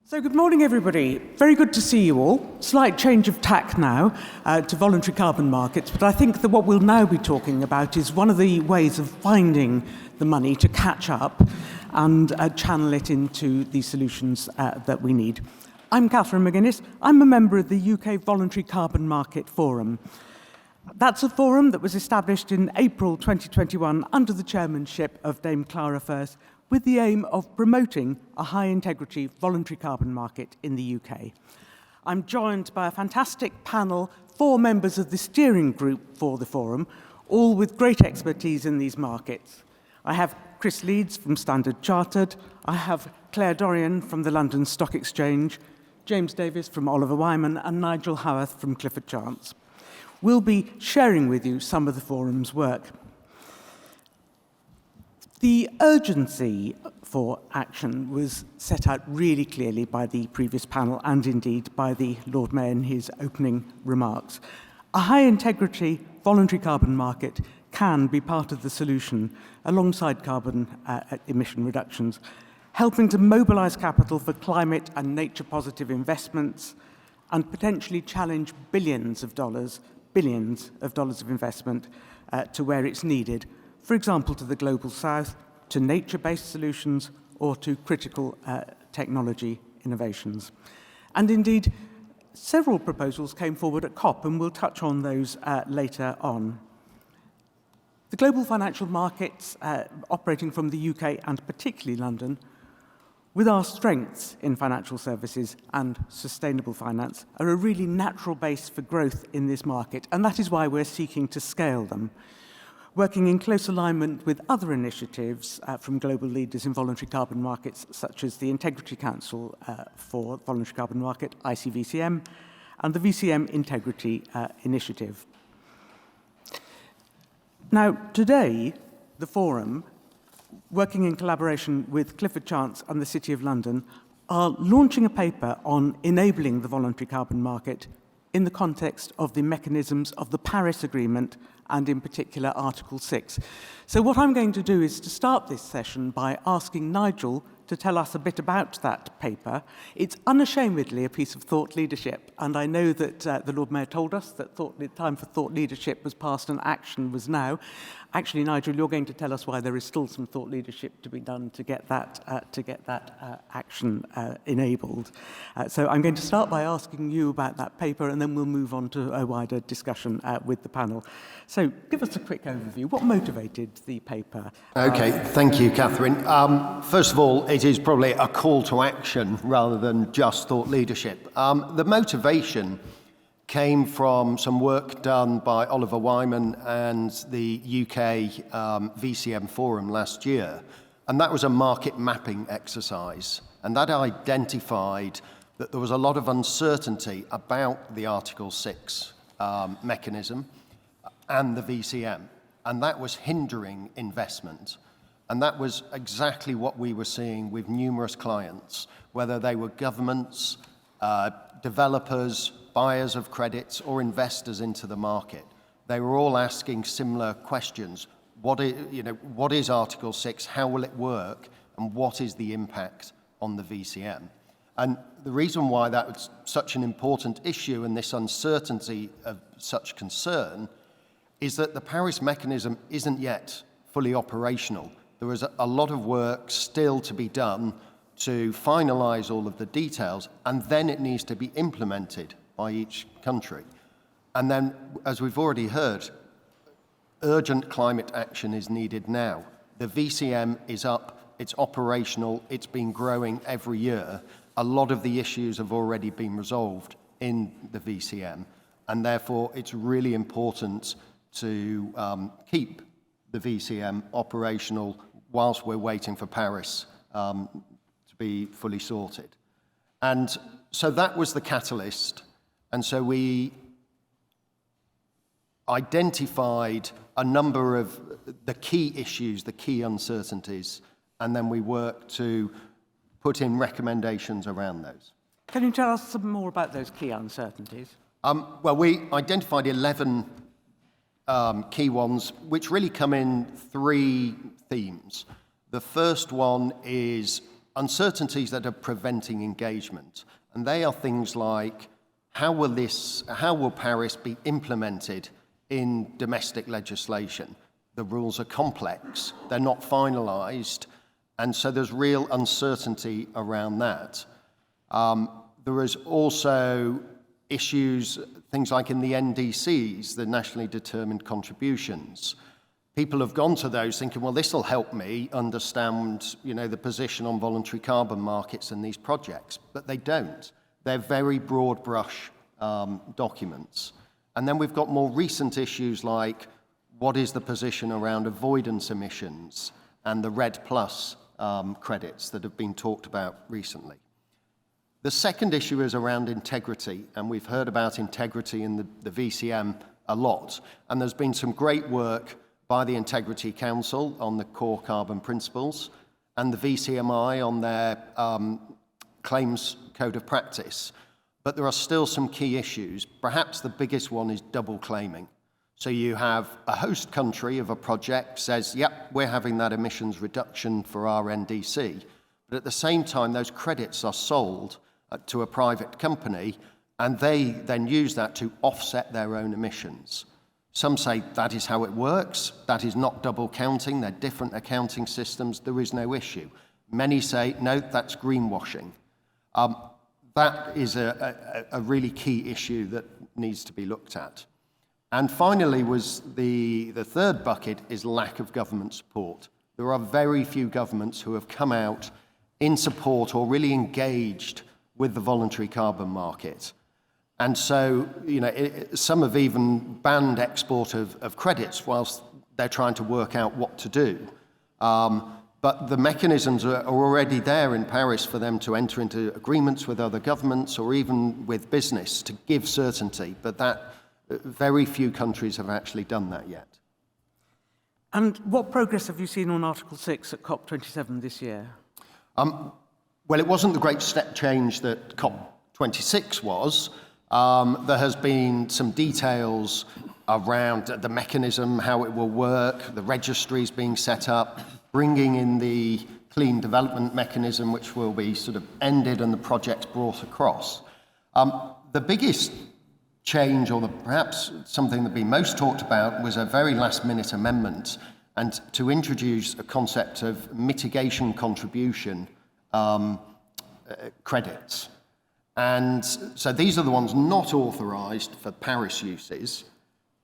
So good morning, everybody. Very good to see you all. Slight change of tack now to voluntary carbon markets, but I think that what we'll now be talking about is one of the ways of finding the money to catch up and channel it into the solutions that we need. I'm Councillor McGuinness. I'm a member of the UK Voluntary Carbon Market Forum. That's a forum that was established in April 2021 under the chairmanship of Dame Clara Firth, with the aim of promoting a high-integrity voluntary carbon market in the UK. I'm joined by a fantastic panel, 4 members of the steering group for the forum, all with great expertise in these markets. I have Chris Leeds from Standard Chartered, I have Claire Dorrian from the London Stock Exchange, James Davis from Oliver Wyman, and Nigel Howorth from Clifford. We'll be sharing with you some of the forum's work. The urgency for action was set out really clearly by the previous panel and indeed by the Lord Mayor in his opening remarks. A high-integrity voluntary carbon market can be part of the solution alongside carbon emission reductions, helping to mobilise capital for climate and nature-positive investments and potentially challenge billions of dollars of investment to where it's needed, for example, to the Global South, to nature-based solutions, or to critical technology innovations. And indeed, several proposals came forward at COP, and we'll touch on those later on. The global financial markets operating from the UK and particularly London, with our strengths in financial services and sustainable finance, are a really natural base for growth in this market, and that is why we're seeking to scale them. Working in close alignment with other initiatives from global leaders in voluntary carbon markets, such as the Integrity Council for Voluntary Carbon Market, VCM, and the VCM Integrity Initiative. Now, today, the forum, working in collaboration with Clifford and the City of London, are launching a paper on enabling the voluntary carbon market in the context of the mechanisms of the Paris Agreement and in particular Article 6. So what I'm going to do is to start this session by asking Nigel to tell us a bit about that paper. It's unashamedly a piece of thought leadership, and I know that the Lord Mayor told us that the time for thought leadership was past and action was now. Actually, Nigel, you're going to tell us why there is still some thought leadership to be done to get that action enabled. So I'm going to start by asking you about that paper, and then we'll move on to a wider discussion with the panel. So give us a quick overview. What motivated the paper? Okay, thank you, Catherine. First of all, it is probably a call to action rather than just thought leadership. The motivation came from some work done by Oliver Wyman and the UK VCM Forum last year, and that was a market mapping exercise, and that identified that there was a lot of uncertainty about the Article 6 mechanism and the VCM, and that was hindering investment. And that was exactly what we were seeing with numerous clients, whether they were governments, developers, buyers of credits, or investors into the market. They were all asking similar questions. What is Article 6? How will it work? And what is the impact on the VCM? And the reason why that was such an important issue and this uncertainty of such concern is that the Paris mechanism isn't yet fully operational. There is a lot of work still to be done to finalise all of the details, and then it needs to be implemented by each country. And then, as we've already heard, urgent climate action is needed now. The VCM is up, it's operational, it's been growing every year. A lot of the issues have already been resolved in the VCM, and therefore it's really important to keep the VCM operational whilst we're waiting for Paris to be fully sorted. And so that was the catalyst. And so we identified a number of the key issues, the key uncertainties, and then we worked to put in recommendations around those. Can you tell us some more about those key uncertainties? Well, we identified 11 key ones, which really come in 3 themes. The first one is uncertainties that are preventing engagement. And they are things like, how will Paris be implemented in domestic legislation? The rules are complex, they're not finalized, and so there's real uncertainty around that. There is also issues, things like in the NDCs, the nationally determined contributions. People have gone to those thinking, well, this will help me understand, the position on voluntary carbon markets and these projects, but they don't. They're very broad brush documents. And then we've got more recent issues like, what is the position around avoidance emissions and the RED Plus credits that have been talked about recently. The second issue is around integrity, and we've heard about integrity in the VCM a lot, and there's been some great work by the Integrity Council on the core carbon principles and the VCMI on their claims code of practice. But there are still some key issues. Perhaps the biggest one is double claiming. So you have a host country of a project says, yep, we're having that emissions reduction for our NDC. But at the same time, those credits are sold to a private company, and they then use that to offset their own emissions. Some say that is how it works. That is not double counting. They're different accounting systems. There is no issue. Many say, no, that's greenwashing. That is a really key issue that needs to be looked at. And finally was the third bucket is lack of government support. There are very few governments who have come out in support or really engaged with the voluntary carbon market. And so, some have even banned export of credits whilst they're trying to work out what to do. But the mechanisms are already there in Paris for them to enter into agreements with other governments or even with business to give certainty. But that very few countries have actually done that yet. And what progress have you seen on Article 6 at COP27 this year? Well, it wasn't the great step change that COP26 was. There has been some details around the mechanism, how it will work, the registries being set up, bringing in the clean development mechanism, which will be sort of ended and the projects brought across. The biggest change, or perhaps something that been most talked about, was a very last-minute amendment, and to introduce a concept of mitigation contribution credits. And so these are the ones not authorised for Paris uses,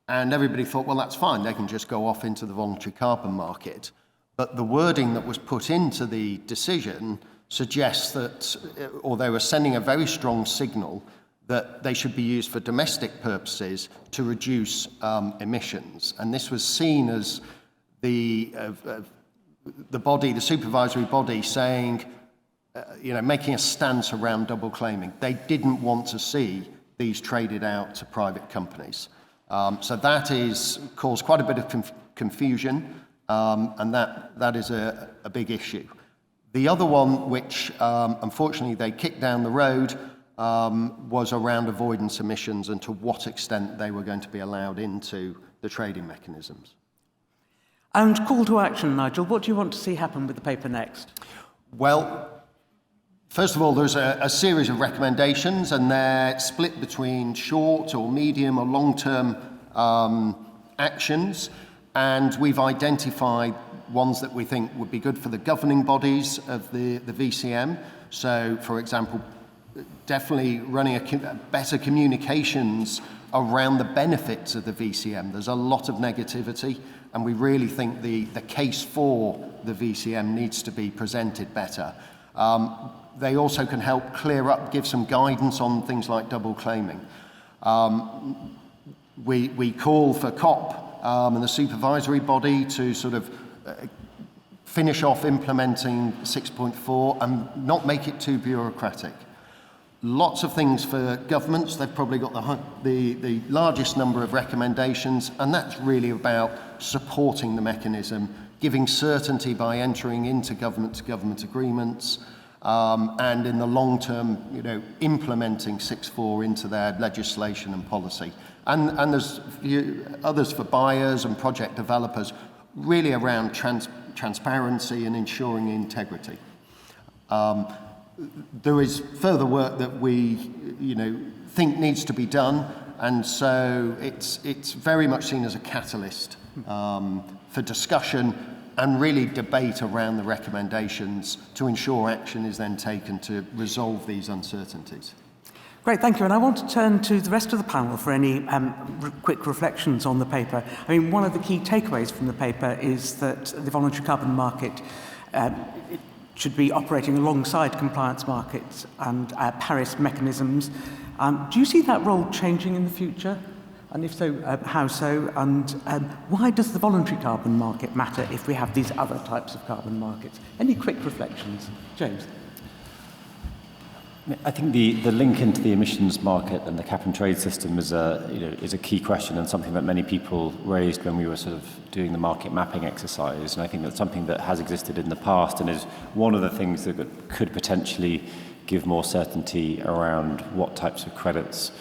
and everybody thought, well, that's fine, they can just go off into the voluntary carbon market. But the wording that was put into the decision suggests that, or they were sending a very strong signal that they should be used for domestic purposes to reduce emissions. And this was seen as the body, the supervisory body, saying, making a stance around double claiming. They didn't want to see these traded out to private companies. So that has caused quite a bit of confusion, and that is a big issue. The other one, which unfortunately they kicked down the road, was around avoidance emissions and to what extent they were going to be allowed into the trading mechanisms. And call to action, Nigel. What do you want to see happen with the paper next? Well, first of all, there's a series of recommendations, and they're split between short or medium or long-term actions, and we've identified ones that we think would be good for the governing bodies of the VCM. So, for example, definitely running better communications around the benefits of the VCM. There's a lot of negativity, and we really think the case for the VCM needs to be presented better. They also can help clear up, give some guidance on things like double claiming. We call for COP and the supervisory body to sort of finish off implementing 6.4 and not make it too bureaucratic. Lots of things for governments. They've probably got the largest number of recommendations, and that's really about supporting the mechanism, giving certainty by entering into government-to-government agreements, and in the long term, implementing 6.4 into their legislation and policy. And there's others for buyers and project developers, really around transparency and ensuring integrity. There is further work that we, think needs to be done, and so it's very much seen as a catalyst for discussion and really debate around the recommendations to ensure action is then taken to resolve these uncertainties. Great, thank you. And I want to turn to the rest of the panel for any quick reflections on the paper. I mean, one of the key takeaways from the paper is that the voluntary carbon market it should be operating alongside compliance markets and Paris mechanisms. Do you see that role changing in the future? And if so, how so? And why does the voluntary carbon market matter if we have these other types of carbon markets? Any quick reflections? James? I think the link into the emissions market and the cap and trade system is a key question, and something that many people raised when we were sort of doing the market mapping exercise. And I think that's something that has existed in the past and is one of the things that could potentially give more certainty around what types of credits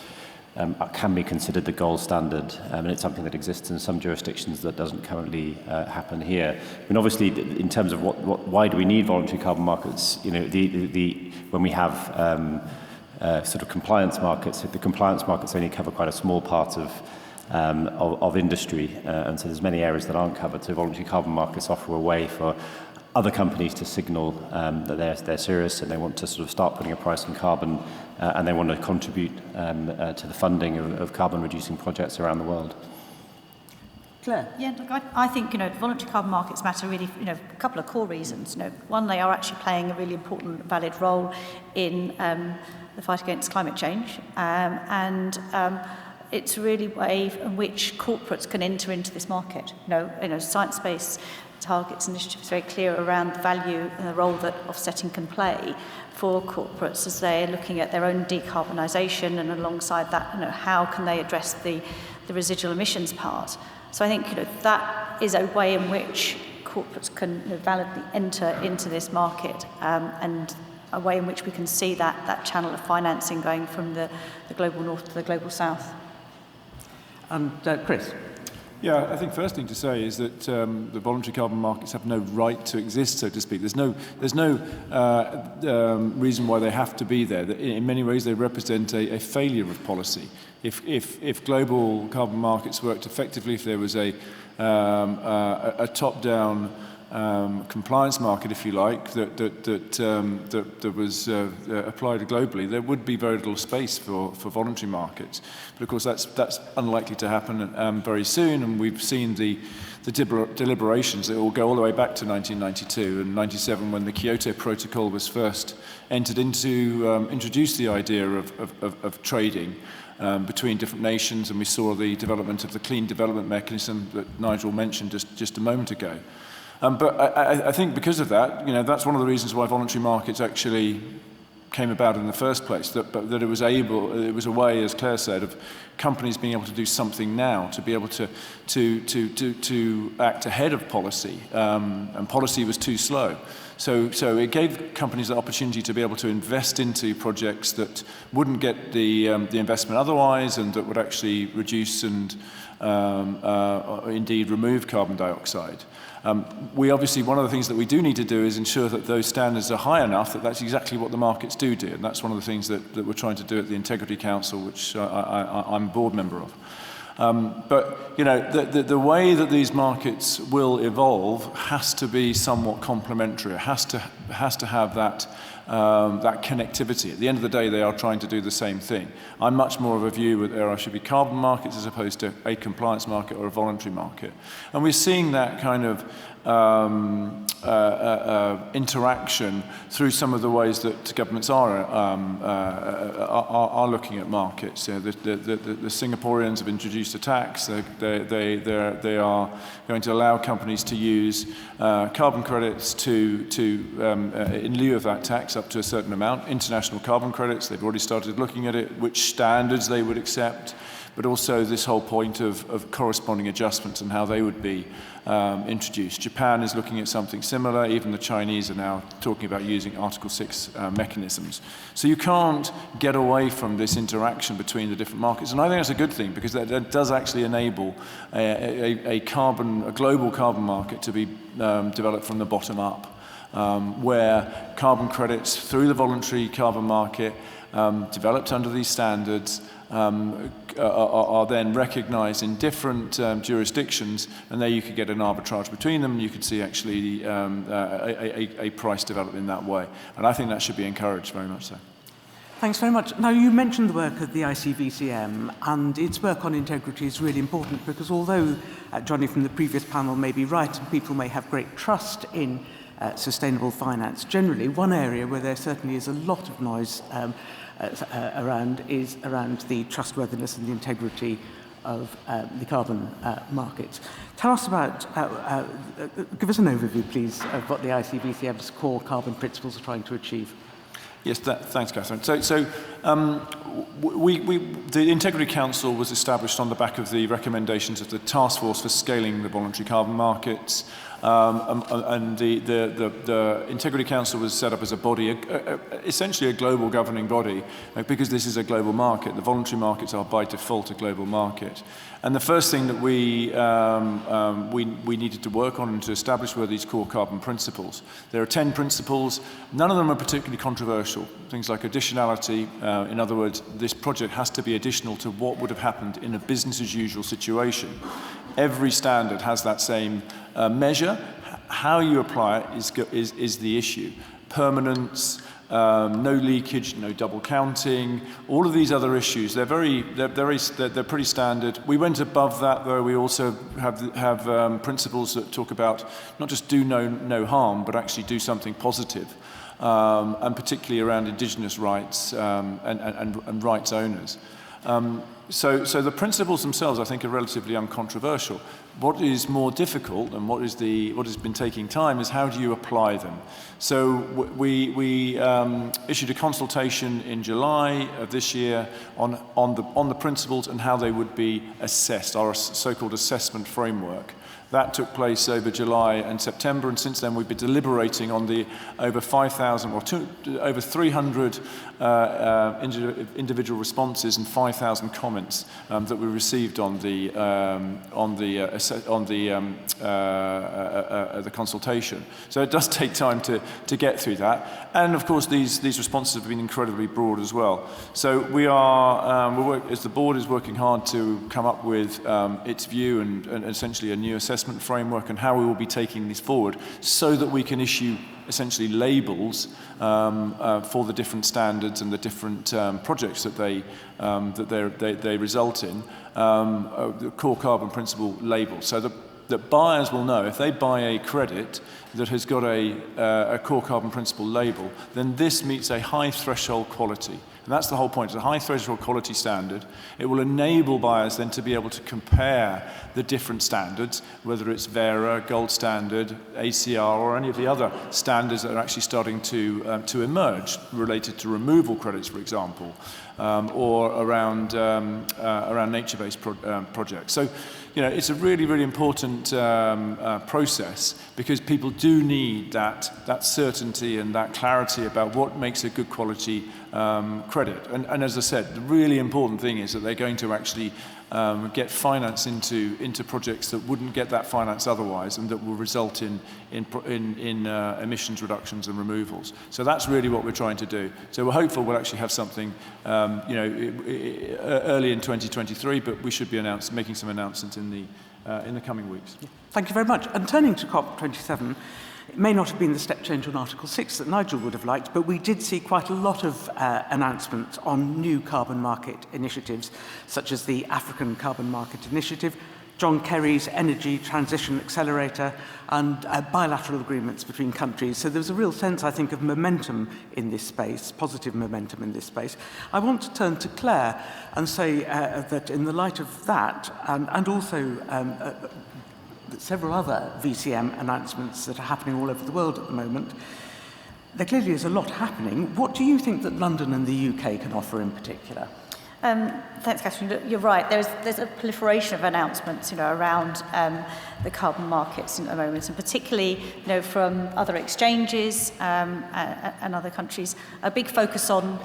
can be considered the gold standard, and it's something that exists in some jurisdictions that doesn't currently happen here. I mean, obviously, in terms of why do we need voluntary carbon markets? When we have sort of compliance markets, the compliance markets only cover quite a small part of industry, and so there's many areas that aren't covered. So voluntary carbon markets offer a way for other companies to signal that they're serious and they want to sort of start putting a price on carbon, and they want to contribute to the funding of carbon reducing projects around the world. Claire? Yeah, look, I think, voluntary carbon markets matter really, a couple of core reasons. One, they are actually playing a really important, valid role in the fight against climate change, and it's really a way in which corporates can enter into this market. Science-based targets initiative is very clear around the value and the role that offsetting can play for corporates as they're looking at their own decarbonisation, and alongside that, how can they address the residual emissions part. So I think that is a way in which corporates can validly enter into this market, and a way in which we can see that channel of financing going from the global north to the global south. And Chris? Yeah, I think first thing to say is that the voluntary carbon markets have no right to exist, so to speak. There's no reason why they have to be there. In many ways, they represent a failure of policy. If global carbon markets worked effectively, if there was a top-down compliance market, if you like, that was applied globally, there would be very little space for voluntary markets. But of course, that's unlikely to happen very soon, and we've seen the deliberations that will go all the way back to 1992 and 97, when the Kyoto Protocol was first entered into, introduced the idea of trading between different nations, and we saw the development of the clean development mechanism that Nigel mentioned just a moment ago. But I think because of that, that's one of the reasons why voluntary markets actually came about in the first place. That it was a way, as Claire said, of companies being able to do something now, to be able to act ahead of policy, and policy was too slow. So it gave companies the opportunity to be able to invest into projects that wouldn't get the investment otherwise, and that would actually reduce and indeed remove carbon dioxide. We obviously, one of the things that we do need to do is ensure that those standards are high enough that that's exactly what the markets do, and that's one of the things that we're trying to do at the Integrity Council, which I'm a board member of. But the way that these markets will evolve has to be somewhat complementary. It has to have that connectivity. At the end of the day, they are trying to do the same thing. I'm much more of a view that there should be carbon markets as opposed to a compliance market or a voluntary market. And we're seeing that kind of interaction through some of the ways that governments are looking at markets. The Singaporeans have introduced a tax. They are going to allow companies to use carbon credits in lieu of that tax up to a certain amount. International carbon credits, they've already started looking at it, which standards they would accept, but also this whole point of corresponding adjustments and how they would be introduced. Japan is looking at something similar. Even the Chinese are now talking about using Article 6 mechanisms. So you can't get away from this interaction between the different markets. And I think that's a good thing, because that does actually enable a global carbon market to be developed from the bottom up. where carbon credits through the voluntary carbon market developed under these standards are then recognised in different jurisdictions, and there you could get an arbitrage between them, and you could see actually a price develop in that way. And I think that should be encouraged very much so. Thanks very much. Now, you mentioned the work of the ICVCM, and its work on integrity is really important because although Johnny from the previous panel may be right and people may have great trust in sustainable finance generally, one area where there certainly is a lot of noise around is around the trustworthiness and the integrity of the carbon markets. Tell us about, give us an overview, please, of what the ICVCM's core carbon principles are trying to achieve. Yes, thanks, Catherine. The Integrity Council was established on the back of the recommendations of the Task Force for Scaling the Voluntary Carbon Markets. And the Integrity Council was set up as a body, essentially a global governing body, because this is a global market. The voluntary markets are by default a global market. And the first thing that we needed to work on and to establish were these core carbon principles. There are 10 principles. None of them are particularly controversial. Things like additionality. In other words, this project has to be additional to what would have happened in a business as usual situation. Every standard has that same measure. How you apply it is the issue. Permanence, no leakage, no double counting, all of these other issues. They're pretty standard. We went above that, though. We also have principles that talk about not just do no harm, but actually do something positive, and particularly around indigenous rights and rights owners. So the principles themselves, I think, are relatively uncontroversial. What is more difficult and what has been taking time is how do you apply them. So we issued a consultation in July of this year on the principles and how they would be assessed, our so-called assessment framework. That took place over July and September, and since then we've been deliberating on the over 5,000 or over 300 individual responses and 5,000 comments that we received on the consultation. So it does take time to get through that, and of course these responses have been incredibly broad as well. So we are, as the board is working hard to come up with its view and essentially a new assessment framework and how we will be taking these forward so that we can issue essentially labels for the different standards and the different projects that they result in, the core carbon principle label, so that buyers will know if they buy a credit that has got a core carbon principle label, then this meets a high threshold quality. And that's the whole point. It's a high threshold quality standard. It will enable buyers then to be able to compare the different standards, whether it's Vera, Gold Standard, ACR, or any of the other standards that are actually starting to emerge related to removal credits, for example, or around nature-based projects. So, you know, it's a really, really important process because people do need that certainty and that clarity about what makes a good quality credit. And as I said, the really important thing is that they're going to actually get finance into projects that wouldn't get that finance otherwise, and that will result in emissions reductions and removals. So that's really what we're trying to do. So we're hopeful we'll actually have something, early in 2023, but we should be making some announcements in the coming weeks. Thank you very much. And turning to COP27, it may not have been the step change on Article 6 that Nigel would have liked, but we did see quite a lot of announcements on new carbon market initiatives, such as the African Carbon Market Initiative, John Kerry's Energy Transition Accelerator, and bilateral agreements between countries. So there's a real sense, I think, of momentum in this space, positive momentum in this space. I want to turn to Claire and say that in the light of that, and also several other VCM announcements that are happening all over the world at the moment, there clearly is a lot happening. What do you think that London and the UK can offer in particular? Thanks, Catherine. You're right. There's a proliferation of announcements, around the carbon markets at the moment, and particularly, from other exchanges and other countries. A big focus on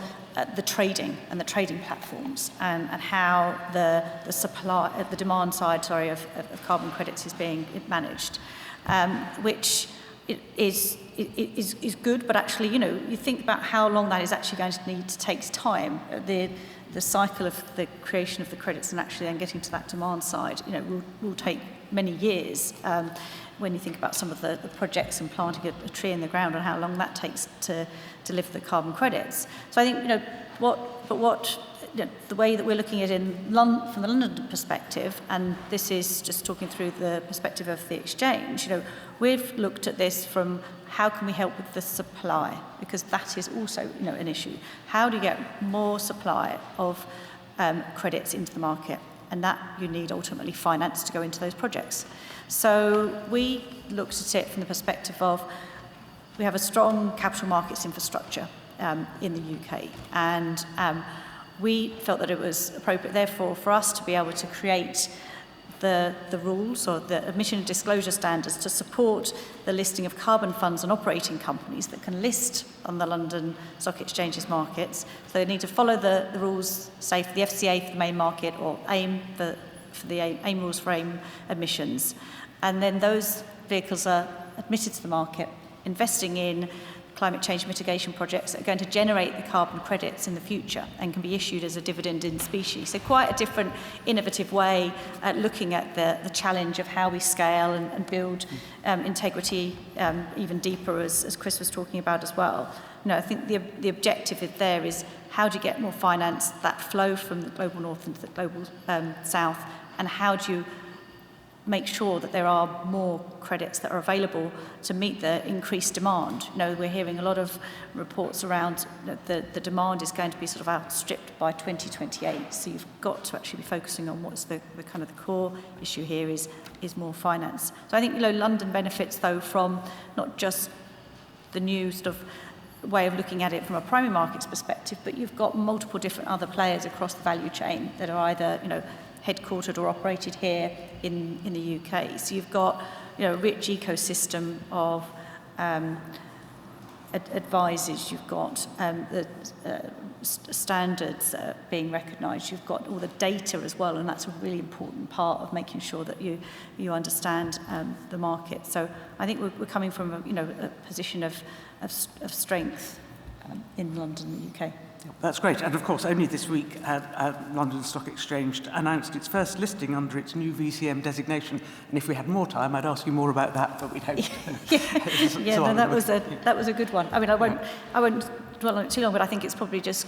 the trading and the trading platforms, and how the demand side, of carbon credits is being managed, which is good, but actually, you think about how long that is actually going to need to take time. The cycle of the creation of the credits and actually then getting to that demand side, will take many years. When you think about some of the projects and planting a tree in the ground and how long that takes to deliver the carbon credits. So I think, the way that we're looking at it from the London perspective, and this is just talking through the perspective of the exchange, we've looked at this from how can we help with the supply, because that is also, an issue. How do you get more supply of credits into the market? And that you need ultimately finance to go into those projects. So we looked at it from the perspective of we have a strong capital markets infrastructure in the UK, and we felt that it was appropriate, therefore, for us to be able to create the rules or the emission and disclosure standards to support the listing of carbon funds and operating companies that can list on the London Stock Exchange's markets. So they need to follow the rules, say for the FCA for the main market, or AIM for the AIM rules for AIM emissions. And then those vehicles are admitted to the market, investing in climate change mitigation projects that are going to generate the carbon credits in the future and can be issued as a dividend in specie. So quite a different, innovative way at looking at the challenge of how we scale and build integrity even deeper, as Chris was talking about as well. I think the objective there is how do you get more finance, that flow from the global north into the global south, and how do you make sure that there are more credits that are available to meet the increased demand. We're hearing a lot of reports around the demand is going to be sort of outstripped by 2028. So you've got to actually be focusing on what's the kind of the core issue here is more finance. So I think London benefits though from not just the new sort of way of looking at it from a primary markets perspective, but you've got multiple different other players across the value chain that are either headquartered or operated here in the UK. So you've got a rich ecosystem of advisors, you've got the standards being recognised, you've got all the data as well, and that's a really important part of making sure that you understand the market. So I think we're coming from a position of strength in London, the UK. That's great. And of course, only this week, London Stock Exchange announced its first listing under its new VCM designation. And if we had more time, I'd ask you more about that, but we don't. That was a good one. I mean, I won't dwell on it too long, but I think it's probably just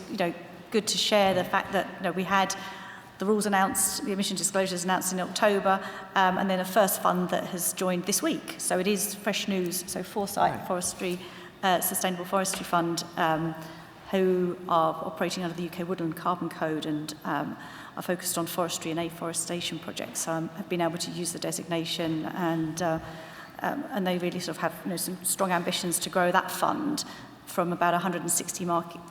good to share the fact that we had the rules announced, the emission disclosures announced in October, and then a first fund that has joined this week. So it is fresh news. So Foresight Forestry, Sustainable Forestry Fund, who are operating under the UK Woodland Carbon Code and are focused on forestry and afforestation projects, have been able to use the designation, and they really sort of have some strong ambitions to grow that fund from about 160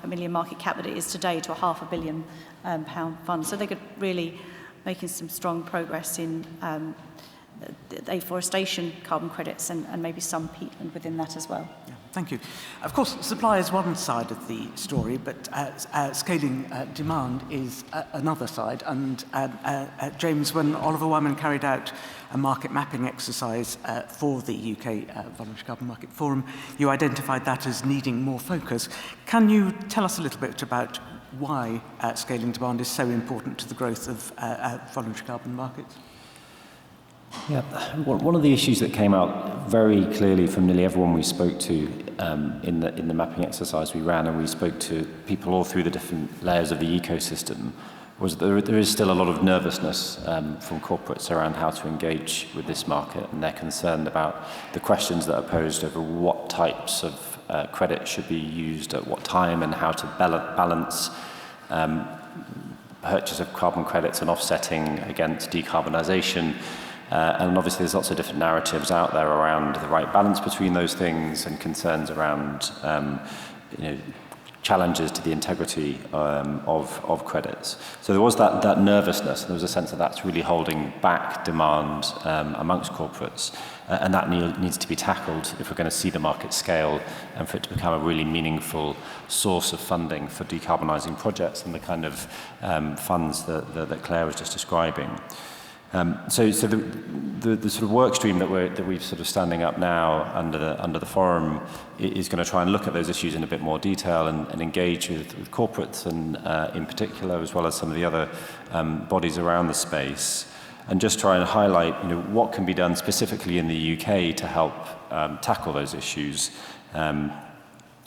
million market cap that it is today to a £500 million fund. So they could really making some strong progress in the afforestation carbon credits and maybe some peatland within that as well. Yeah, thank you. Of course, supply is one side of the story, but scaling demand is another side. And James, when Oliver Wyman carried out a market mapping exercise for the UK Voluntary Carbon Market Forum, you identified that as needing more focus. Can you tell us a little bit about why scaling demand is so important to the growth of voluntary carbon markets? Yeah, one of the issues that came out very clearly from nearly everyone we spoke to in the mapping exercise we ran, and we spoke to people all through the different layers of the ecosystem, was that there is still a lot of nervousness from corporates around how to engage with this market, and they're concerned about the questions that are posed over what types of credit should be used at what time and how to balance purchase of carbon credits and offsetting against decarbonisation. And obviously there's lots of different narratives out there around the right balance between those things and concerns around challenges to the integrity of credits. So there was that nervousness, and there was a sense that that's really holding back demand amongst corporates, and that needs to be tackled if we're going to see the market scale and for it to become a really meaningful source of funding for decarbonising projects and the kind of funds that Claire was just describing. So the sort of work stream that we've sort of standing up now under the forum is going to try and look at those issues in a bit more detail and engage with corporates and in particular, as well as some of the other bodies around the space, and just try and highlight what can be done specifically in the UK to help tackle those issues.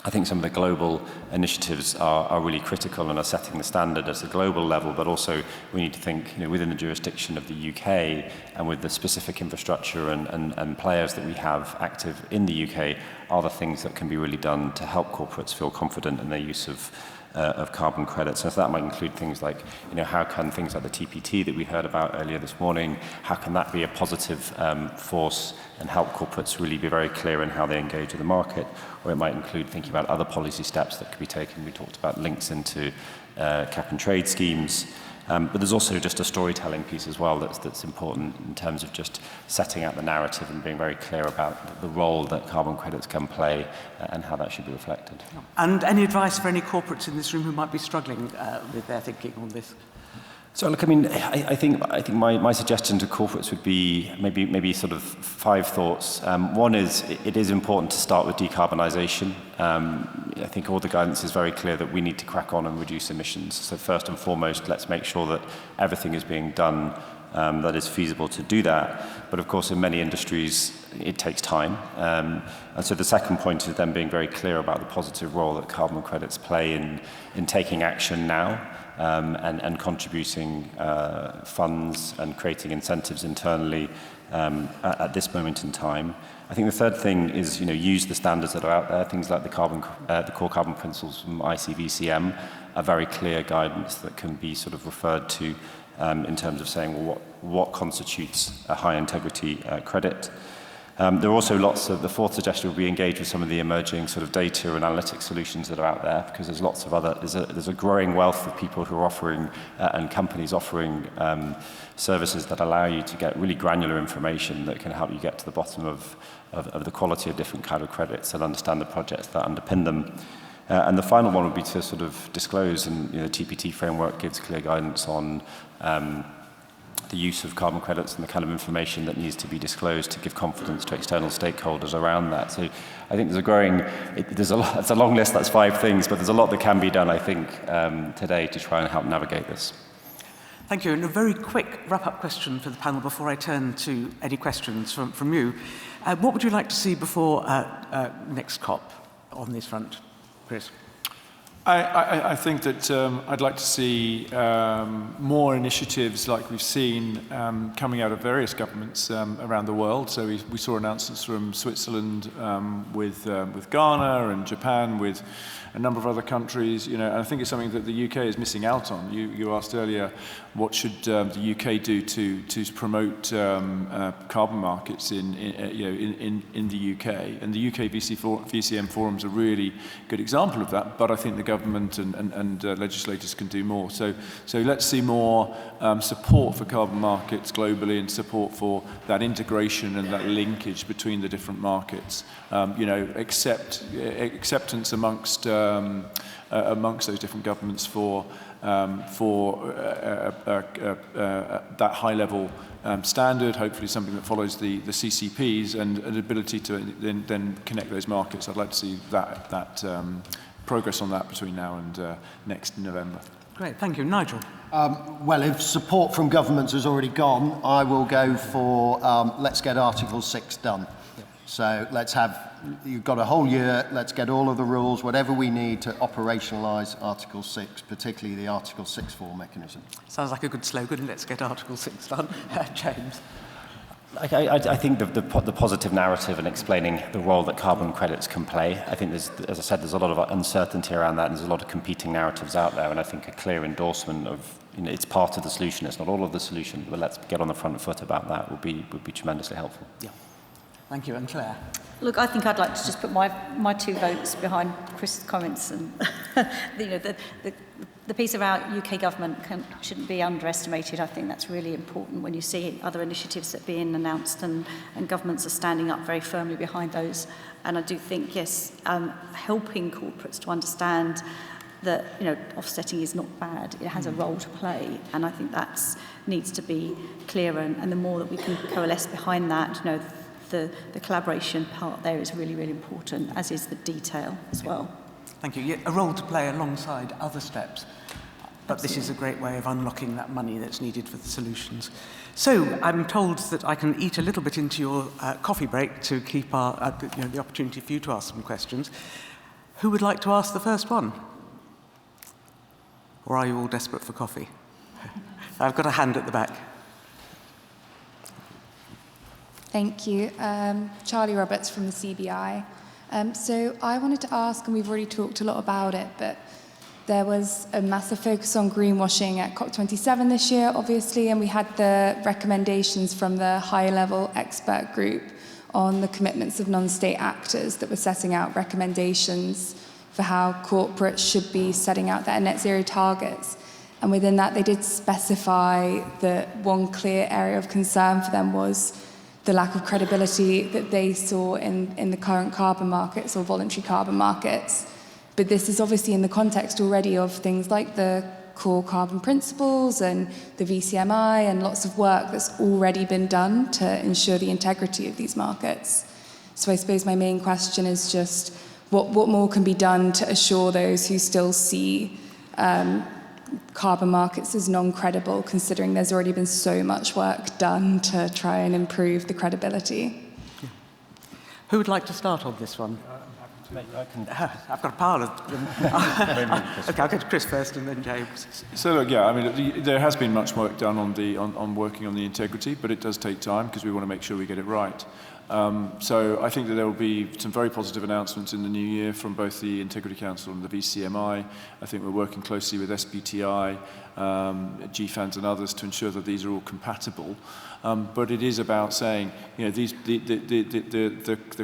I think some of the global initiatives are really critical and are setting the standard at a global level, but also we need to think within the jurisdiction of the UK and with the specific infrastructure and players that we have active in the UK are the things that can be really done to help corporates feel confident in their use of carbon credits. And so that might include things like, how can things like the TPT that we heard about earlier this morning, how can that be a positive force and help corporates really be very clear in how they engage with the market? Or it might include thinking about other policy steps that could be taken. We talked about links into cap and trade schemes. But there's also just a storytelling piece as well that's important in terms of just setting out the narrative and being very clear about the role that carbon credits can play and how that should be reflected. And any advice for any corporates in this room who might be struggling with their thinking on this? So look, I mean, I think my suggestion to corporates would be maybe sort of 5 thoughts. One is it is important to start with decarbonisation. I think all the guidance is very clear that we need to crack on and reduce emissions. So first and foremost, let's make sure that everything is being done that is feasible to do that. But of course, in many industries, it takes time. And so the second point is then being very clear about the positive role that carbon credits play in taking action now. And contributing funds and creating incentives internally at this moment in time. I think the third thing is, use the standards that are out there. Things like the core carbon principles from VCM are very clear guidance that can be sort of referred to in terms of saying, well, what constitutes a high integrity credit. There are also lots of, the fourth suggestion would be engage with some of the emerging sort of data and analytics solutions that are out there, because there's lots of there's a growing wealth of people who are offering, and companies offering services that allow you to get really granular information that can help you get to the bottom of the quality of different kind of credits and understand the projects that underpin them. And the final one would be to sort of disclose, and the TPT framework gives clear guidance on the use of carbon credits and the kind of information that needs to be disclosed to give confidence to external stakeholders around that. So I think there's a lot, it's a long list, that's 5 things, but there's a lot that can be done, I think, today to try and help navigate this. Thank you. And a very quick wrap-up question for the panel before I turn to any questions from you. What would you like to see before next COP on this front? Chris? I think that I'd like to see more initiatives like we've seen coming out of various governments around the world. So we saw announcements from Switzerland with Ghana, and Japan with a number of other countries. And I think it's something that the UK is missing out on. You asked earlier, what should the UK do to promote carbon markets in the UK? And the UK VCM forum's a really good example of that. But I think the government and legislators can do more. So let's see more support for carbon markets globally, and support for that integration and that linkage between the different markets. Acceptance amongst those different governments for that high level standard, hopefully something that follows the CCPs, and an ability to then connect those markets. I'd like to see that progress on that between now and next November. Great, thank you. Nigel? Well, if support from governments has already gone, I will go for let's get Article 6 done. So you've got a whole year, let's get all of the rules, whatever we need to operationalise Article 6, particularly the Article 6.4 mechanism. Sounds like a good slogan, let's get Article 6 done. James? I think the positive narrative and explaining the role that carbon credits can play. I think as I said, there's a lot of uncertainty around that, and there's a lot of competing narratives out there, and I think a clear endorsement of, it's part of the solution, it's not all of the solution, but let's get on the front foot about that would be tremendously helpful. Yeah. Thank you. And Claire? Look, I think I'd like to just put my 2 votes behind Chris's comments, and the piece about UK government shouldn't be underestimated. I think that's really important when you see other initiatives that are being announced, and governments are standing up very firmly behind those. And I do think, yes, helping corporates to understand that, offsetting is not bad. It has a role to play, and I think that needs to be clearer, and the more that we can coalesce behind that, the collaboration part there is really, really important, as is the detail as well. Thank you. Yeah, a role to play alongside other steps. But Absolutely. This is a great way of unlocking that money that's needed for the solutions. So I'm told that I can eat a little bit into your coffee break to keep the opportunity for you to ask some questions. Who would like to ask the first one? Or are you all desperate for coffee? I've got a hand at the back. Thank you. Charlie Roberts from the CBI. So I wanted to ask, and we've already talked a lot about it, but there was a massive focus on greenwashing at COP27 this year, obviously, and we had the recommendations from the high-level expert group on the commitments of non-state actors that were setting out recommendations for how corporates should be setting out their net zero targets. And within that, they did specify that one clear area of concern for them was the lack of credibility that they saw in the current carbon markets or voluntary carbon markets. But this is obviously in the context already of things like the core carbon principles and the VCMI and lots of work that's already been done to ensure the integrity of these markets. So I suppose my main question is just what more can be done to assure those who still see carbon markets as non-credible, considering there's already been so much work done to try and improve the credibility. Who would like to start on this one? I've got a pile of them. Okay, I'll go to Chris first and then James. So look, yeah, I mean, there has been much work done on working on the integrity, but it does take time because we want to make sure we get it right. So I think that there will be some very positive announcements in the new year from both the Integrity Council and the VCMI. I think we're working closely with SBTI, GFANS and others to ensure that these are all compatible. But it is about saying, the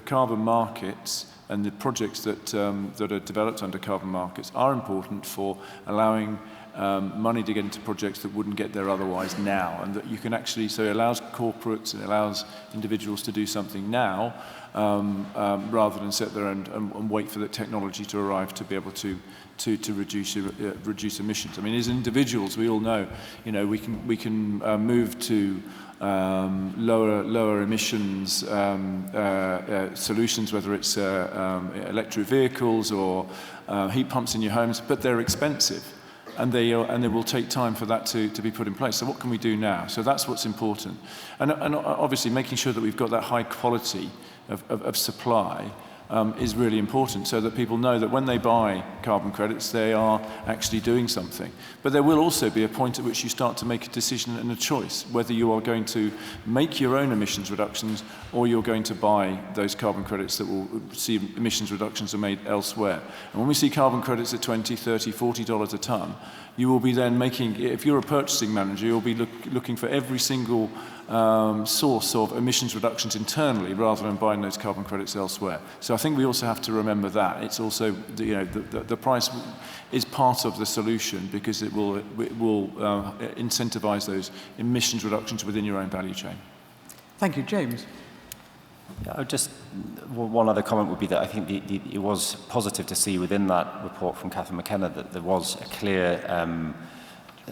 carbon markets and the projects that are developed under carbon markets are important for allowing money to get into projects that wouldn't get there otherwise now, and that you can actually, so it allows corporates and it allows individuals to do something now rather than sit there and wait for the technology to arrive to be able to reduce emissions. I mean, as individuals, we all know, we can move to lower emissions solutions, whether it's electric vehicles or heat pumps in your homes, but they're expensive. And they will take time for that to be put in place. So what can we do now? So that's what's important. And obviously making sure that we've got that high quality of supply is really important, so that people know that when they buy carbon credits, they are actually doing something. But there will also be a point at which you start to make a decision and a choice, whether you are going to make your own emissions reductions or you're going to buy those carbon credits that will see emissions reductions are made elsewhere. And when we see carbon credits at $20, $30, $40 a tonne, you will be then making, if you're a purchasing manager, you'll be looking for every single source of emissions reductions internally rather than buying those carbon credits elsewhere. So I think we also have to remember that. It's also, the price is part of the solution because it will incentivize those emissions reductions within your own value chain. Thank you. James? Just one other comment would be that I think it was positive to see within that report from Catherine McKenna that there was a clear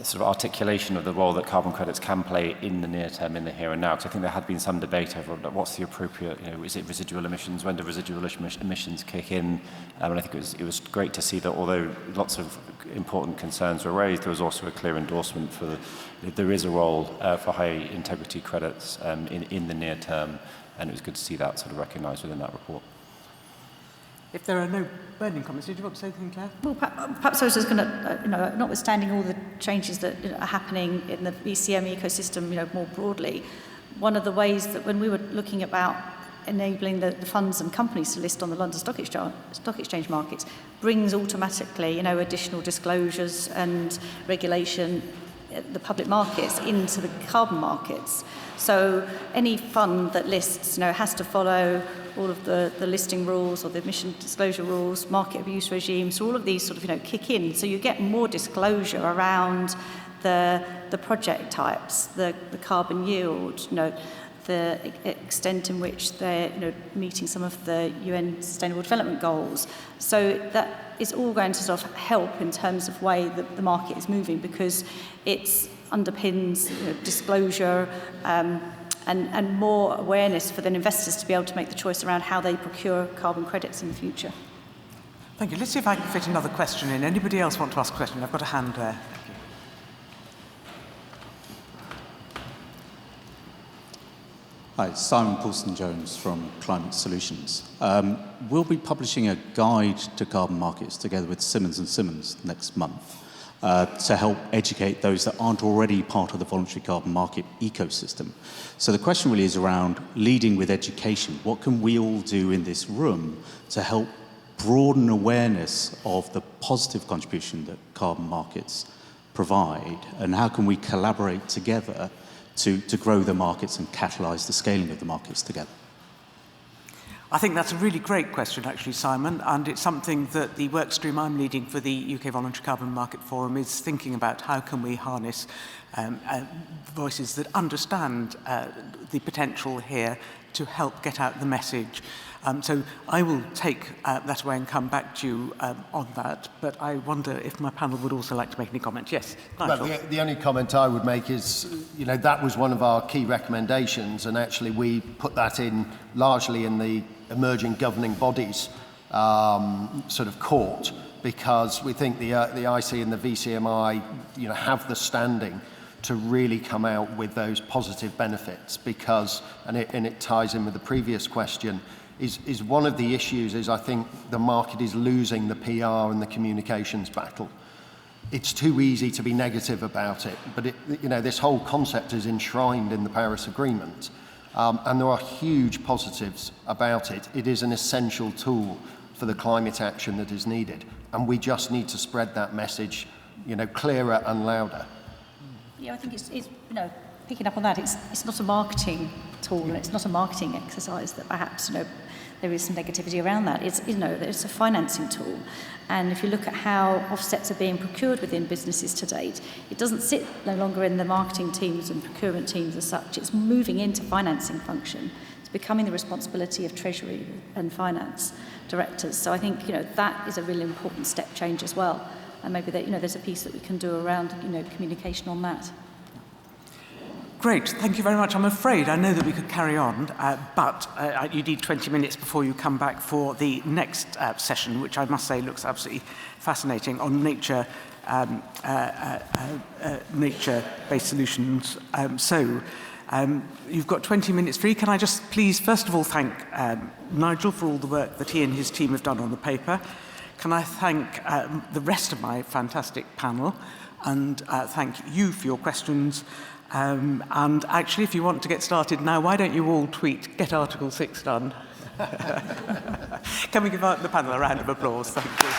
sort of articulation of the role that carbon credits can play in the near term, in the here and now. Because I think there had been some debate over what's the appropriate, is it residual emissions? When do residual emissions kick in? And I think it was great to see that although lots of important concerns were raised, there was also a clear endorsement for there is a role for high integrity credits in the near term. And it was good to see that sort of recognised within that report. If there are no burning comments, did you want to say anything, Claire? Well, perhaps I was just going to, notwithstanding all the changes that are happening in the VCM ecosystem, more broadly, one of the ways that when we were looking about enabling the funds and companies to list on the London Stock Exchange markets brings automatically, additional disclosures and regulation the public markets into the carbon markets. So any fund that lists, has to follow all of the listing rules or the emission disclosure rules, market abuse regimes, so all of these sort of, kick in. So you get more disclosure around the project types, the carbon yield, the extent in which they're meeting some of the UN Sustainable Development Goals. So that is all going to sort of help in terms of way that the market is moving, because it underpins disclosure and more awareness for the investors to be able to make the choice around how they procure carbon credits in the future. Thank you. Let's see if I can fit another question in. Anybody else want to ask a question? I've got a hand there. Hi, Simon Paulson-Jones from Climate Solutions. We'll be publishing a guide to carbon markets together with Simmons & Simmons next month to help educate those that aren't already part of the voluntary carbon market ecosystem. So the question really is around leading with education. What can we all do in this room to help broaden awareness of the positive contribution that carbon markets provide, and how can we collaborate together to grow the markets and catalyse the scaling of the markets together? I think that's a really great question, actually, Simon, and it's something that the work stream I'm leading for the UK Voluntary Carbon Market Forum is thinking about. How can we harness voices that understand the potential here to help get out the message? So I will take that away and come back to you on that, but I wonder if my panel would also like to make any comments. Yes, Nigel. Well, the only comment I would make is, that was one of our key recommendations, and actually we put that in largely in the emerging governing bodies sort of court, because we think the IC and the VCMI, have the standing to really come out with those positive benefits, because, and it ties in with the previous question, is one of the issues is I think the market is losing the PR and the communications battle. It's too easy to be negative about it, but this whole concept is enshrined in the Paris Agreement, and there are huge positives about it. It is an essential tool for the climate action that is needed, and we just need to spread that message, clearer and louder. Yeah, I think it's picking up on that, it's not a marketing tool, and it's not a marketing exercise that perhaps there is some negativity around that. It's a financing tool, and if you look at how offsets are being procured within businesses to date, it doesn't sit no longer in the marketing teams and procurement teams as such. It's moving into financing function. It's becoming the responsibility of Treasury and finance directors. So I think that is a really important step change as well, and maybe that there's a piece that we can do around communication on that. Great, thank you very much. I'm afraid I know that we could carry on, but you need 20 minutes before you come back for the next session, which I must say looks absolutely fascinating, on nature, nature-based solutions. You've got 20 minutes free. Can I just please, first of all, thank Nigel for all the work that he and his team have done on the paper. Can I thank the rest of my fantastic panel, and thank you for your questions. And actually, if you want to get started now, why don't you all tweet, "Get Article 6 done." Can we give the panel a round of applause? Thank you.